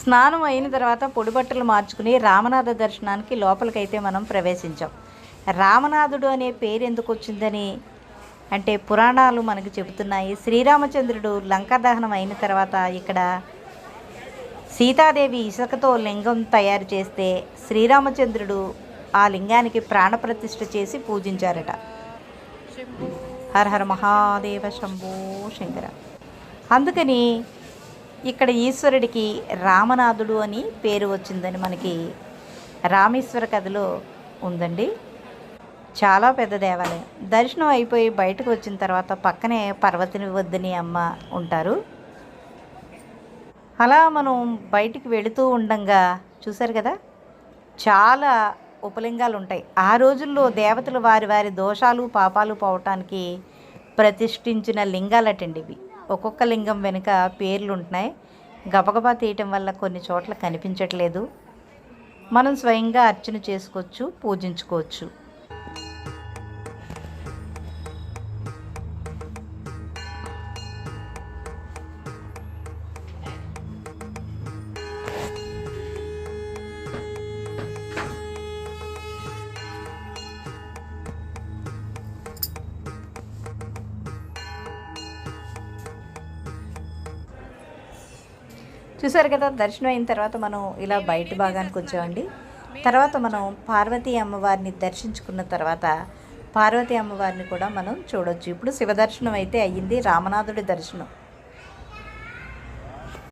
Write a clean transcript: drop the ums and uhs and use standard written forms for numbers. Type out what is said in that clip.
స్నానం అయిన తర్వాత పొడి బట్టలు మార్చుకుని రామనాథ దర్శనానికి లోపలికైతే మనం ప్రవేశించాం. రామనాథుడు అనే పేరు ఎందుకు వచ్చిందని అంటే పురాణాలు మనకు చెబుతున్నాయి. శ్రీరామచంద్రుడు లంకా దహనం అయిన తర్వాత ఇక్కడ సీతాదేవి ఇసుకతో లింగం తయారు చేస్తే శ్రీరామచంద్రుడు ఆ లింగానికి ప్రాణప్రతిష్ఠ చేసి పూజించారట. హర హర మహాదేవ శంభో శంకర. అందుకని ఇక్కడ ఈశ్వరుడికి రామనాథుడు అని పేరు వచ్చిందని మనకి రామేశ్వర కథలో ఉందండి. చాలా పెద్ద దేవాలయం. దర్శనం అయిపోయి బయటకు వచ్చిన తర్వాత పక్కనే పర్వతిని వద్దని అమ్మ ఉంటారు. అలా మనం బయటికి వెళుతూ ఉండంగా చూసారు కదా, చాలా ఉపలింగాలు ఉంటాయి. ఆ రోజుల్లో దేవతలు వారి వారి దోషాలు పాపాలు పోవటానికి ప్రతిష్ఠించిన లింగాలటండి ఇవి. ఒక్కొక్క లింగం వెనుక పేర్లు ఉంటున్నాయి. గబగబా తీయటం వల్ల కొన్ని చోట్ల కనిపించట్లేదు. మనం స్వయంగా అర్చన చేసుకోవచ్చు, పూజించుకోవచ్చు. చూసారు కదా, దర్శనం అయిన తర్వాత మనం ఇలా బయట భాగానికి వచ్చామండి. తర్వాత మనం పార్వతీ అమ్మవారిని దర్శించుకున్న తర్వాత పార్వతీ అమ్మవారిని కూడా మనం చూడొచ్చు. ఇప్పుడు శివ దర్శనం అయితే అయ్యింది, రామనాథుడి దర్శనం.